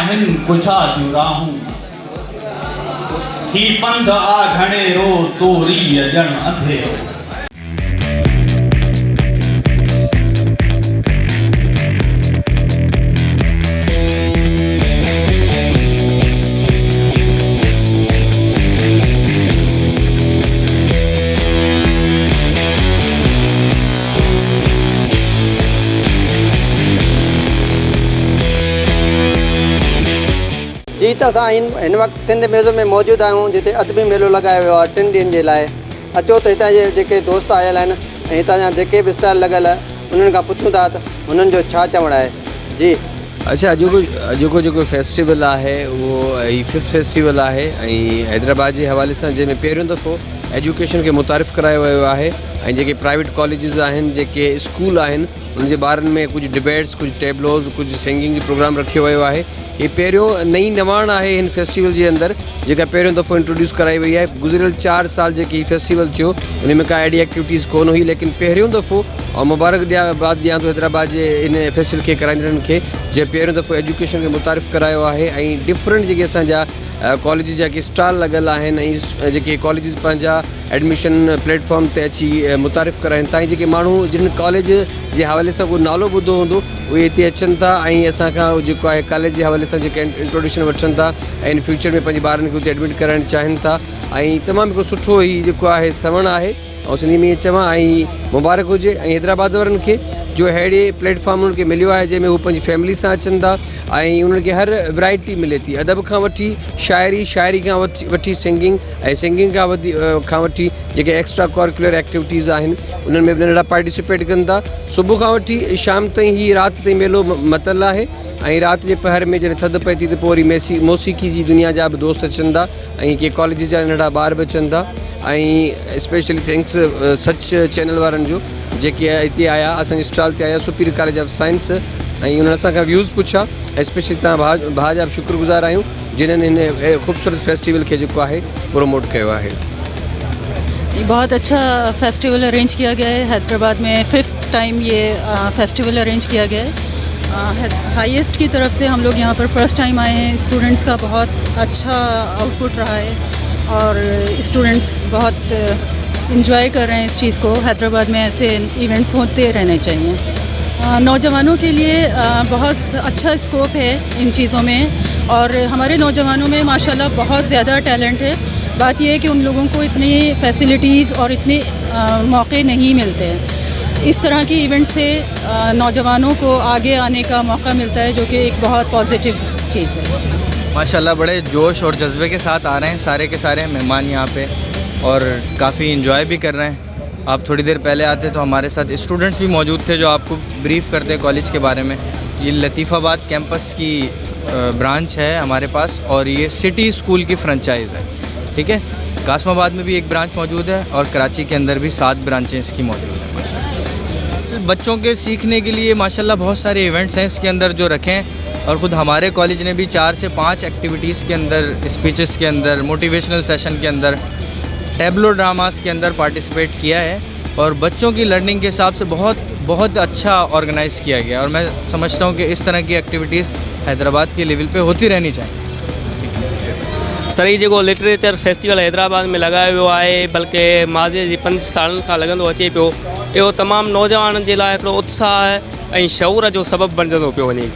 आहिन कुछा जुराहूं ही पंध आ घणे रो तोरी जण अंधेरो। जी तो असां हिन वक़्तु सिंध म्यूज़ियम में मौजूदु आहियूं जिते अदबी मेलो लॻायो वियो आहे 3 ॾींहंनि जे लाइ। अचो त हितां जे जेके दोस्त आयल आहिनि ऐं हितां जा जेके बि स्टॉल लॻल आहे उन्हनि खां पुछूं था त हुननि जो छा चवणु आहे। जी अच्छा, अॼोको जेको फेस्टिवल आहे उहो 5th फेस्टिवल आहे ऐं हैदराबाद जे हवाले सां जंहिंमें पहिरियों दफ़ो एजुकेशन खे मुतारिफ़ करायो वियो आहे ऐं जेके प्राइवेट कॉलेजिस आहिनि, जेके स्कूल आहिनि, उन जे ॿारनि में कुझु डिबेट्स, कुझु टेबलोज़, कुझु सिंगिंग जो प्रोग्राम रखियो वियो आहे। ये पहिरियों नई नवाण आहे हिन फेस्टिवल जे अंदरि जेका पहिरियों दफ़ो इंट्रोड्यूस कराई वई आहे। गुज़िरियल 4 साल जेके हीउ फेस्टिवल थियो उन में का अहिड़ी एक्टिविटीज़ कोन हुई, लेकिन पहिरियों दफ़ो और मुबारक ॾियां थो हैदराबाद जे इन फेस्टिवल खे कराईंदड़नि खे जंहिं पहिरियों दफ़ो एजुकेशन खे मुतारिफ़ करायो आहे ऐं डिफरेंट जेके असांजा कॉलेज जेके स्टॉल लॻल आहिनि ऐं जेके कॉलेजिस पंहिंजा एडमिशन प्लेटफॉर्म ते अची मुतारिफ़ कराइनि था। जेके माण्हू जिन कॉलेज जे हवाले सां उहो नालो ॿुधो हूंदो उहे हिते अचनि था ऐं असांखां जेको आहे कॉलेज जे हवाले सां जेके इंट्रोडक्शन वठनि था ऐं इन फ्यूचर में पंहिंजे ॿारनि खे हुते एडमिट कराइणु चाहिनि था ऐं तमामु हिकिड़ो सुठो ई जेको आहे सवण आहे ऐं सिंधी में चवां ऐं मुबारक हुजे। ऐं हैदराबाद वारनि खे जो अहिड़े प्लेटफॉर्म उन्हनि खे मिलियो आहे जंहिंमें हू पंहिंजी फैमिली सां अचनि था ऐं उन्हनि खे हर वैरायटी मिले थी, अदब खां वठी शाइरी खां वठी सिंगिंग ऐं सिंगिंग खां वठी जेके एक्स्ट्रा करिकुलर एक्टिविटीज़ आहिनि उन्हनि में बि नंढा पार्टिसिपेट कनि था। सुबुह खां वठी शाम ताईं ही राति ताईं मेलो मतल आहे ऐं राति जे पहर में जॾहिं थधि पए थी त पोइ वरी मौसीक़ी जी दुनिया जा बि दोस्त अचनि था ऐं के कॉलेज जा नंढा ॿार बि अचनि था। ऐं स्पेशली थैंक्स सच चैनल वारनि जो जेके हिते आया, असांजे स्टॉल ते आया, सुपीरियर कॉलेज ऑफ साइंस, ऐं उन्हनि असांखां व्यूज़ पुछा ऐं स्पेशली तव्हां भाउ जा बि शुक्रगुज़ार आहियूं जिन्हनि हिन ख़ूबसूरत फेस्टिवल खे जेको आहे प्रोमोट कयो आहे। ये बहुत अच्छा फेस्टिवल अरेंज किया गया है हैदराबाद में। 5th टाइम ये फेस्टिवल अरेंज किया गया है। हाईएस्ट की तरफ से हम लोग यहाँ पर फर्स्ट टाइम आए हैं। स्टूडेंट्स का बहुत अच्छा आउटपुट रहा है और स्टूडेंट्स बहुत इंजॉय कर रहे हैं इस चीज़ को। हैदराबाद में ऐसे इवेंट्स होते रहने चाहिए। नौजवानों के लिए बहुत अच्छा स्कोप है इन चीज़ों में और हमारे नौजवानों में माशाल्लाह बहुत ज़्यादा टैलेंट है। बात यह है कि उन लोगों को इतनी फैसिलिटीज़ और इतने मौके नहीं मिलते हैं। इस तरह की इवेंट से नौजवानों को आगे आने का मौका मिलता है, जो कि एक बहुत पॉजिटिव चीज़ है। माशाल्लाह बड़े जोश और जज्बे के साथ आ रहे हैं सारे के सारे मेहमान यहाँ पे और काफ़ी इन्जॉय भी कर रहे हैं। आप थोड़ी देर पहले आते तो हमारे साथ स्टूडेंट्स भी मौजूद थे जो आपको ब्रीफ़ करते कॉलेज के बारे में। ये लतीफ़ाबाद कैंपस की ब्रांच है हमारे पास और ये सिटी स्कूल की फ्रेंचाइज़ है, ठीक है। कासमाबाद में भी एक ब्रांच मौजूद है और कराची के अंदर भी 7 ब्रांचें इसकी मौजूद हैं माशाल्लाह। बच्चों के सीखने के लिए माशाल्लाह बहुत सारे इवेंट्स हैं इसके अंदर जो रखे हैं और ख़ुद हमारे कॉलेज ने भी 4 से 5 एक्टिविटीज़ के अंदर, स्पीचेस के अंदर, मोटिवेशनल सेशन के अंदर, टैबलो ड्रामास के अंदर पार्टिसिपेट किया है और बच्चों की लर्निंग के हिसाब से बहुत अच्छा ऑर्गेनाइज़ किया गया और मैं समझता हूँ कि इस तरह की एक्टिविटीज़ हैदराबाद के लेवल पे होती रहनी चाहिए। सर ये जो लिटरेचर फेस्टिवल हैदराबाद में लगायो वियो आहे, बल्कि माज़े जे 5 सालनि खां लॻंदो अचे पियो, इहो तमामु नौजवाननि जे लाइ हिकिड़ो उत्साह ऐं शऊर जो सबबु बणिजंदो पियो वञे।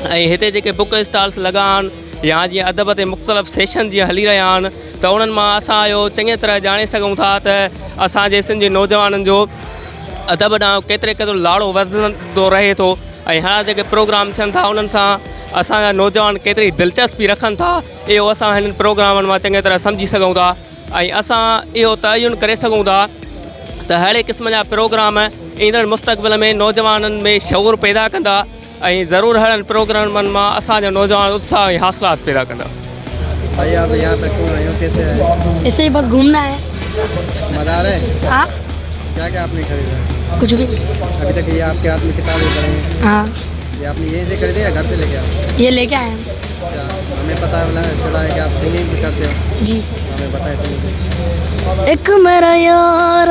ऐं हिते जेके बुक स्टॉल्स लॻा आहिनि या जीअं अदब ते मुख़्तलिफ़ सेशन जीअं हली रहिया आहिनि त उन्हनि मां असां इहो चङी तरह ॼाणे सघूं था त असांजे सिंध जे नौजवाननि जो अदब ॾांहुं केतिरो लाड़ो वधंदो रहे थो ऐं हाणे जेके प्रोग्राम थियनि था उन्हनि सां असांजा नौजवान केतिरी दिलचस्पी रखनि था, इहो असां हिन प्रोग्रामनि मां चङी तरह सम्झी सघूं था ऐं असां इहो तयन करे सघूं था त अहिड़े क़िस्म जा प्रोग्राम ईंदड़ मुस्तक़बिल में नौजवाननि में शऊर पैदा कंदा ऐं ज़रूरु अहिड़नि प्रोग्रामनि मां असांजा नौजवान उत्साह ऐं हासिलात पैदा कंदा। भाई आप यहाँ पर क्यों आए हो, कैसे आए? ऐसे ही बस घूमना है। मज़ा आ रहा है? हाँ। क्या क्या आपने खरीदा? कुछ भी। अभी तक ये आपके हाथ में किताबें पढ़े हैं? हाँ। ये आपने यहीं से खरीदे या घर से लेके आए? ये लेके आए हैं। क्या हमें पता चला है कि आप सिंगिंग भी करते हो? जी। हमें बताए सिंगिंग। एक मेरा यार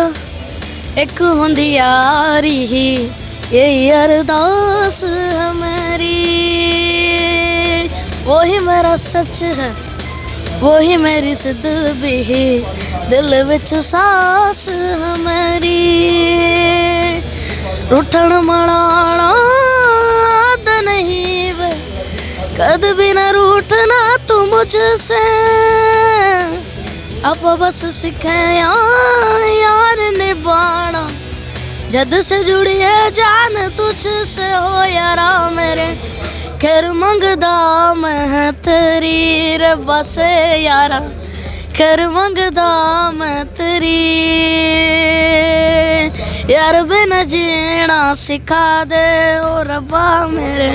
एक होंदी यारी ही, ये अरदास हमारी वो ही मेरा सच है, वो ही मेरी सिद्ध भी है, दिल विच सास हमारी रूठन मनाना द नहीं वे, कद भी न रूठना तू मुझसे, अब बस सीखे यार निभाना, जद से जुड़ी है जान तुझसे हो यारा मेरे, खैर मंगदा मैं तेरी रब्बा से यारा, खैर मंगदा मैं तेरी, यार बिन जीना सिखा दे ओ रब्बा मेरे,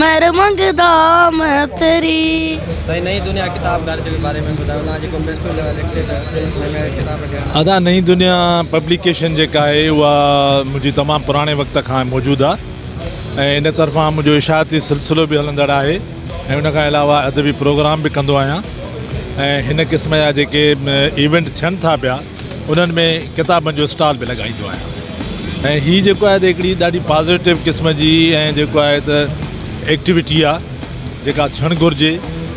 मेरे मंगदा मैं तेरी। सही नई दुनिया किताब घर के बारे में ॿुधायो ना, जेको फेस्टिवल लिटरेचर किताब रखिया अदा नई दुनिया पब्लिकेशन जेका आहे उहा मुंहिंजी तमामु पुराणे वक़्त खां मौजूदु आहे ऐं इन तरफ़ां मुंहिंजो इशाअती सिलसिलो बि हलंदड़ आहे ऐं उन खां अलावा अदबी प्रोग्राम बि कंदो आहियां ऐं हिन क़िस्म जा जेके इवेंट थियनि था पिया उन्हनि में किताबनि जो स्टॉल बि लॻाईंदो आहियां ऐं हीअ जेको आहे त हिकिड़ी ॾाढी पॉज़िटिव क़िस्म जी ऐं जेको आहे त एक्टिविटी आहे जेका थियणु घुरिजे।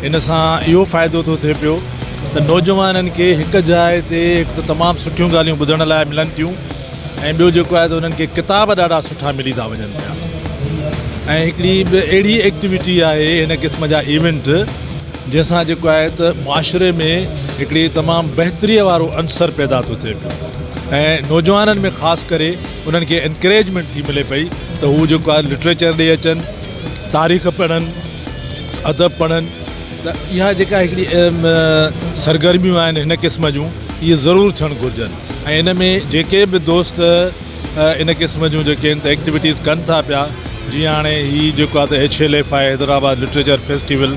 इन सां इहो फ़ाइदो थो थिए पियो त नौजवाननि खे हिकु जाइ ते हिकु त तमामु सुठियूं ॻाल्हियूं ॿुधण लाइ मिलनि थियूं ऐं ॿियो जेको आहे त उन्हनि खे किताब ॾाढा सुठा मिली था वञनि पिया ऐं हिकिड़ी अहिड़ी एक्टिविटी आहे हिन क़िस्म जा इवेंट जंहिंसां जेको आहे त मुआशिरे में हिकिड़ी तमामु बहितरीअ वारो अंसर पैदा थो थिए पियो ऐं नौजवाननि में ख़ासि करे उन्हनि खे एनकरेजमेंट थी मिले पई त हू जेको आहे लिटरेचर ॾे अचनि, तारीख़ पढ़नि, अदब पढ़नि, त इहा जेका हिकिड़ी सरगर्मियूं आहिनि हिन क़िस्म जूं इहे ज़रूरु थियणु घुरिजनि ऐं इन में जेके बि दोस्त इन क़िस्म जूं जेके आहिनि त एक्टिविटीज़ कनि था पिया, जीअं हाणे हीअ जेको आहे त HLF आहे हैदराबाद लिटरेचर फेस्टिवल,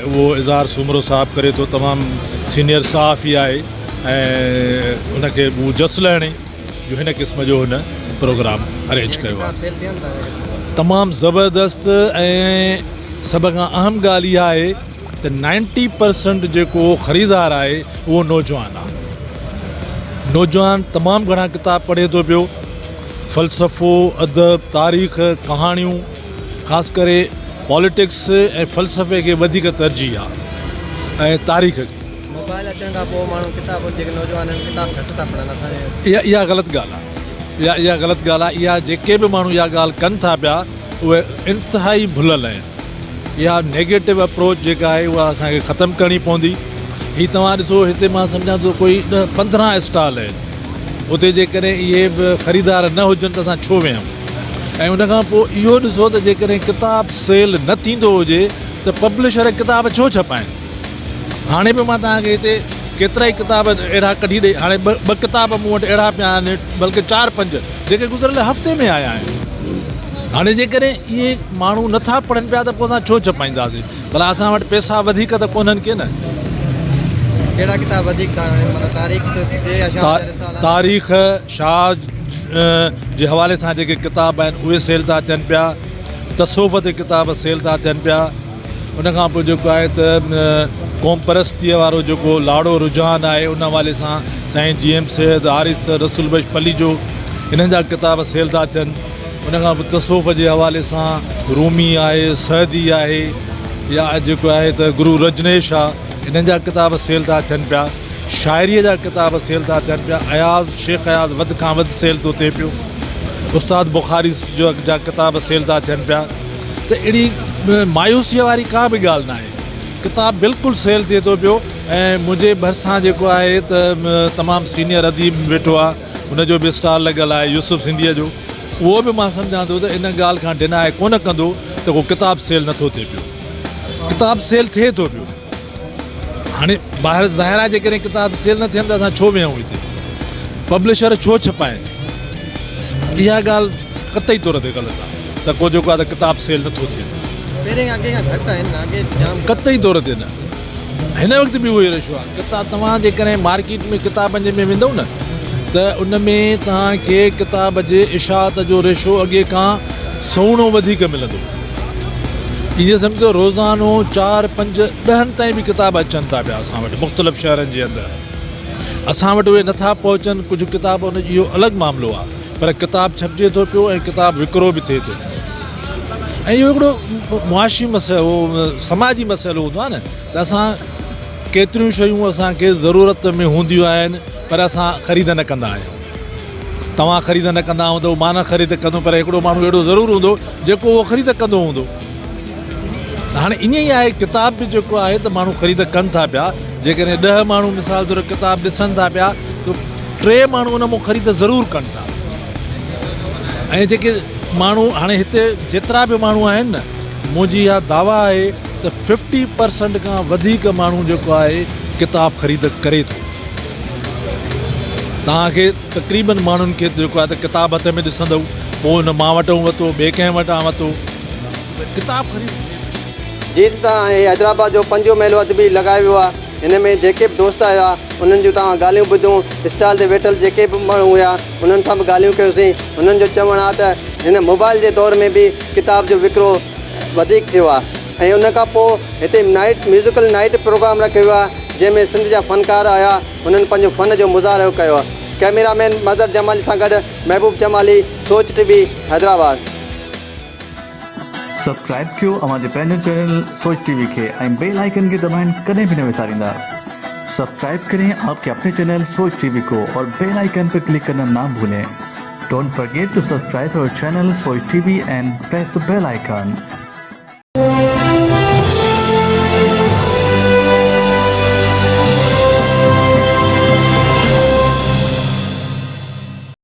उहो इज़हार सूमरो साहिबु करे थो, तमामु सीनियर सहाफ़ी आहे ऐं उनखे हू जस लहिणे जो हिन क़िस्म जो हिन प्रोग्राम अरेंज कयो आहे। तमामु ज़बरदस्त ऐं सभ खां अहम ॻाल्हि इहा आहे त 90% जेको ख़रीदार आहे उहो नौजवान आहे। नौजवान तमामु घणा किताब पढ़े थो पियो, फ़लसफ़ो, अदब, तारीख़, कहाणियूं, ख़ासि करे पॉलिटिक्स ऐं फ़लसफ़े खे वधीक तरजीह आहे ऐं तारीख़ खे। मोबाइल अचण खां पोइ माण्हू किताब जेके नौजवान आहिनि किताब घटि था पढ़नि असांजे, इहा ग़लति ॻाल्हि आहे, इहा ग़लति ॻाल्हि आहे। इहा जेके बि माण्हू इहा ॻाल्हि कनि था पिया उहे इंतिहाई भुलियल आहिनि। इहा नेगेटिव अप्रोच जेका आहे उहा असांखे ख़तमु करणी पवंदी। हीअ तव्हां ॾिसो, हिते मां सम्झां थो कोई 10-15 स्टॉल आहिनि, उते जेकॾहिं इहे बि ख़रीदार न हुजनि त असां छो वियूं। ऐं उनखां पोइ इहो ॾिसो त जेकॾहिं किताब सेल न थींदो हुजे त पब्लिशर किताब छो छपाइनि। हाणे बि मां तव्हांखे हिते केतिरा ई किताब अहिड़ा कढी ॾे, हाणे ॿ किताब मूं वटि अहिड़ा पिया आहिनि, बल्कि 4-5 जेके गुज़िरियल हफ़्ते में आया आहिनि। हाणे जेकॾहिं इहे माण्हू नथा पढ़नि पिया त पोइ असां छो छपाईंदासीं, भला असां वटि पैसा वधीक त कोन्हनि के न। कहिड़ा किताब वधीक तारीख़ शाह जे हवाले सां जेके किताब आहिनि उहे सेल था थियनि पिया, तसौफ़ ते किताब सेल था थियनि पिया। उनखां पोइ जेको आहे त क़ौम परस्तीअ वारो जेको लाड़ो रुझान आहे उन हवाले सां साईं GM सैयद हारिस रसूल बख्श पली जो इन्हनि जा किताब सेल था थियनि। उनखां पोइ तसौफ़ जे हवाले सां रूमी आहे, सहदी आहे, या जेको आहे त गुरु रजनेश आहे, इन्हनि जा किताब सेल था थियनि पिया। शाइरीअ जा किताब सेल था थियनि पिया। अयाज़ शेख अयाज़ वधि खां वधि सेल थो थिए पियो। उस्ताद बुखारी जा किताब सेल था थियनि पिया। त अहिड़ी मायूसीअ वारी का बि ॻाल्हि न आहे, किताब बिल्कुलु सेल थिए थो पियो। ऐं मुंहिंजे भरिसां जेको आहे त तमामु सीनियर अदीब वेठो आहे, उनजो बि स्टॉल लॻियल आहे यूसुफ सिंधीअ जो। उहो बि मां सम्झां थो त इन ॻाल्हि खां डिनाए कोन कंदो त उहो किताब सेल नथो थिए पियो। किताब सेल थिए थो पियो। हाणे ॿाहिरि ज़ाहिर आहे जेकॾहिं किताब सेल न थियनि त असां छो वियूं हिते, पब्लिशर छो छपाइनि। इहा ॻाल्हि क़तई तौर ते ग़लति आहे त को जेको आहे त किताब सेल नथो थिए। क़तई तौर ते न, हिन वक़्तु बि उहो ई रशो आहे। किताब तव्हां जेकॾहिं मार्केट में किताबनि जे में वेंदव न त उन में तव्हांखे किताब जे इशाअत जो रेशो अॻे खां 100 वधीक मिलंदो। ईअं सम्झो रोज़ानो 4, 5, 10 ताईं बि किताब अचनि था पिया असां वटि मुख़्तलिफ़ शहरनि जे अंदरि। असां वटि उहे नथा पहुचनि, कुझु किताब उन इहो अलॻि मामिलो आहे, पर किताब छपिजे थो पियो ऐं किताब विकिरो बि थिए थो। ऐं इहो हिकिड़ो मुआशी मसइलो समाजी मसइलो हूंदो आहे न त असां केतिरियूं शयूं असांखे ज़रूरत में हूंदियूं आहिनि पर असां ख़रीद न कंदा आहियूं। तव्हां ख़रीद न कंदा हूंदो, मां न ख़रीद कंदो, पर हिकिड़ो माण्हू अहिड़ो ज़रूरु हूंदो जेको उहो ख़रीद कंदो हूंदो। हाणे ईअं ई आहे, किताब बि जेको आहे त माण्हू ख़रीद कनि था पिया। जेकॾहिं 10 माण्हू मिसाल तौरु किताब ॾिसनि था पिया त 3 माण्हू उन मां ख़रीद ज़रूरु कनि था। ऐं जेके माण्हू हाणे हिते जेतिरा बि माण्हू आहिनि न, मुंहिंजी इहा दावा आहे त 50% खां वधीक माण्हू जेको आहे किताब ख़रीद करे थो। तव्हांखे तक़रीबन माण्हुनि खे जेको आहे त किताब हथ में ॾिसंदव, पोइ हुन मां वटि वरितो, ॿिए कंहिं वटां वरितो, किताब ख़रीद। जीअं त हैदराबाद जो 5 मेलो अदबी लॻायो वियो आहे। हिन में जेके बि दोस्त आया उन्हनि जूं तव्हां ॻाल्हियूं ॿुधूं, स्टॉल ते वेठल जेके बि माण्हू हुया उन्हनि सां बि ॻाल्हियूं कयोसीं। उन्हनि जो चवणु आहे त हिन मोबाइल जे दौर में बि किताब जो विकिरो वधीक थियो आहे। ऐं उन खां पोइ हिते म्यूज़िकल नाइट प्रोग्राम रखियो वियो आहे जंहिंमें सिंध जा फ़नकार आया, उन्हनि पंहिंजो फ़न जो मुज़ाहिरो कयो आहे। कैमरामैन मदर जमाली सां गॾु महबूब जमाली, सोच टीवी, हैदराबाद। सब्सक्राइब कयो अवांजे पंहिंजे चैनल सोच टीवी के ऐं बेल आइकन के दबाइण कदें भी न विसारींदा। सब्सक्राइब करें आपके अपने चैनल सोच टीवी को और बेल आइकन पर क्लिक करना ना भूलें। Don't forget to subscribe our channel Soch TV and press the bell icon.